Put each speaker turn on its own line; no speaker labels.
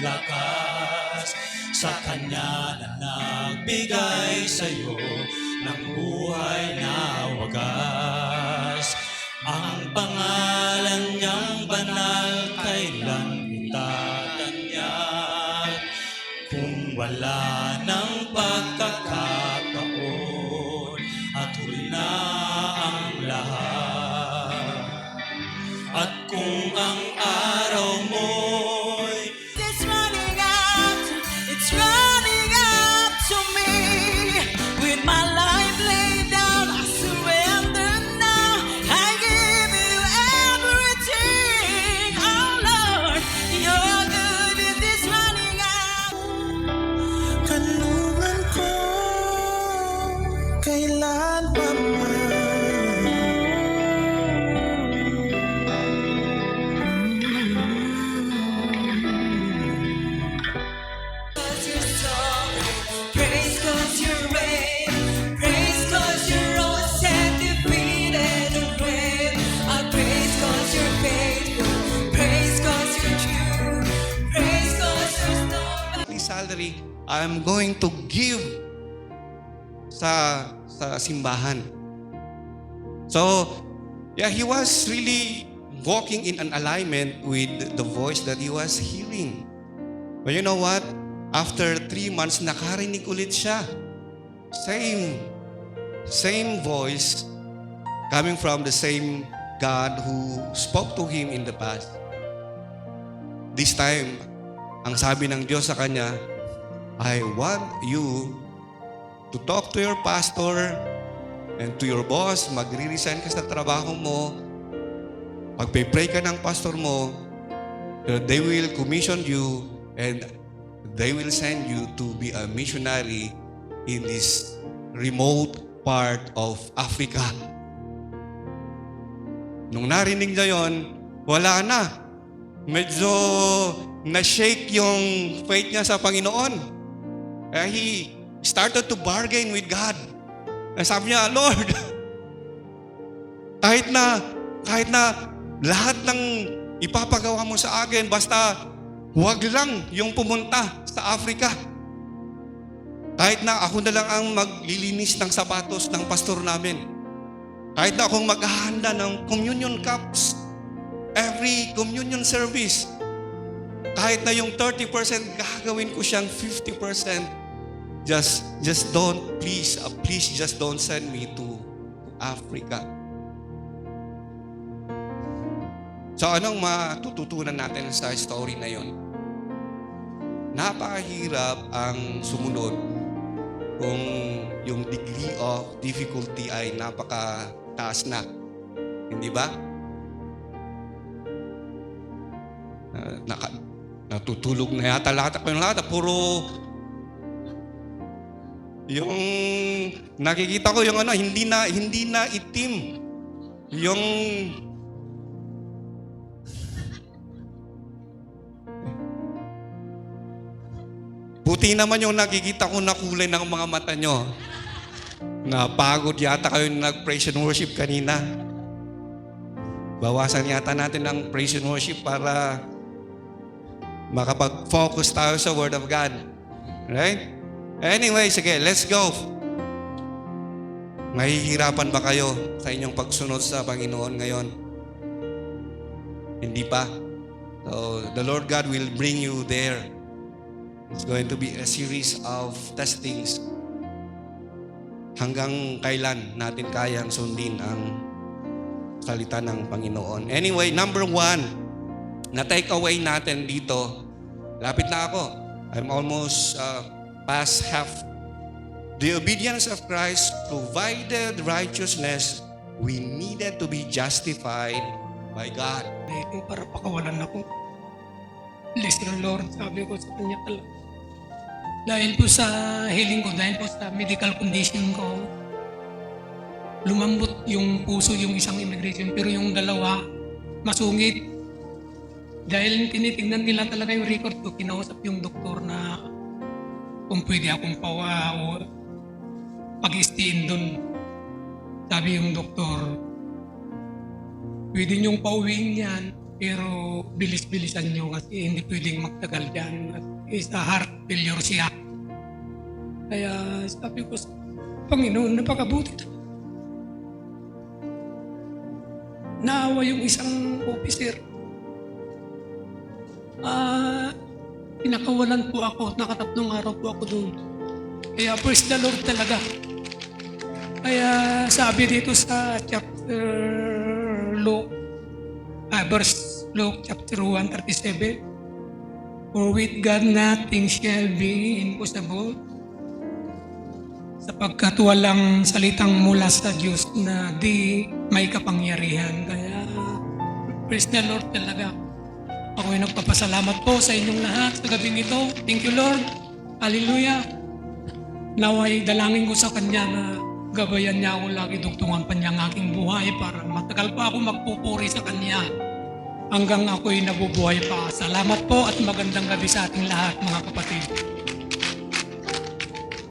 lakas sa Kanya na nagbigay sa'yo ng buhay na wagas. Ang pangalan niyang banal kailan itatanyag. Kung wala ng pagkakataon at huli na ang lahat, at kung ang araw mo'y
It's running out to me. With my life laid down, I surrender now. I give you everything, oh Lord. You're good, it is running out. Kanungan ko, kailan pa man. Cause you're strong, praise cause you're brave, praise cause you're always defeated the grave. I praise cause you're faithful, praise cause you're true, praise cause you're strong.
Salary, I'm going to give sa simbahan. So, yeah, he was really walking in an alignment with the voice that he was hearing. But you know what? After 3 months, nakarinig ulit siya. Same voice coming from the same God who spoke to him in the past. This time, ang sabi ng Diyos sa kanya, I want you to talk to your pastor and to your boss. Magre-resign ka sa trabaho mo. Pagpe-pray ka ng pastor mo, they will commission you and they will send you to be a missionary in this remote part of Africa. Nung narinig niya yon, wala na. Medyo na-shake yung faith niya sa Panginoon. He started to bargain with God. Sabi niya, Lord, kahit na lahat ng ipapagawa mo sa akin, basta huwag lang yung pumunta sa Africa. Kahit na ako na lang ang maglilinis ng sapatos ng pastor namin. Kahit na akong maghahanda ng communion cups every communion service. Kahit na yung 30% gagawin ko siyang 50%. Just don't, please just don't send me to Africa. So anong matututunan natin sa story na yon? Napakahirap ang sumunod kung yung degree of difficulty ay napakataas na. Hindi ba? Natutulog na yata lahat ako yung lahat. Puro yung nakikita ko yung hindi na itim. Yung puti naman yung nakikita ko na kulay ng mga mata nyo. Napagod yata kayo nag-praise and worship kanina. Bawasan yata natin ang praise and worship para makapag-focus tayo sa Word of God. Right? Anyway, sige, let's go. Mahihirapan ba kayo sa inyong pagsunod sa Panginoon ngayon? Hindi pa. So, the Lord God will bring you there. It's going to be a series of testings. Hanggang kailan natin kayang sundin ang salita ng Panginoon. Anyway, number 1, na take away natin dito. Lapit na ako. I'm almost past half. The obedience of Christ provided righteousness. We needed to be justified by God.
Para pakawalan ako. Listen, Lord, sabi ko sa kanya talaga. Dahil po sa healing ko, dahil po sa medical condition ko, lumambot yung puso yung isang immigration, pero yung dalawa, masungit. Dahil tinitingnan nila talaga yung record ko, kinausap yung doktor na kung pwede akong pawa o pag-istiin doon. Sabi yung doktor, pwede niyong pauwiin yan, Pero bilis-bilisan nyo kasi hindi pwedeng magtagal dyan. At sa heart failure siya. Kaya sabi ko, Panginoon, napakabuti. Naawa yung isang officer. Pinakawalan po ako at nakatatlong araw po ako doon. Kaya praise the Lord talaga. Kaya sabi dito sa chapter verse Luke chapter 1:37, for with God nothing shall be impossible, sapagkat walang salitang mula sa Diyos na di may kapangyarihan. Kaya praise the Lord talaga. Ako'y nagpapasalamat po sa inyong lahat sa gabing ito. Thank you, Lord. Hallelujah. Naway dalangin ko sa Kanya na gabayan niya ako lagi, dugtungan pa niya ang aking buhay para matagal pa ako magpupuri sa Kanya hanggang ako'y nabubuhay pa. Salamat po at magandang gabi sa ating lahat, mga kapatid.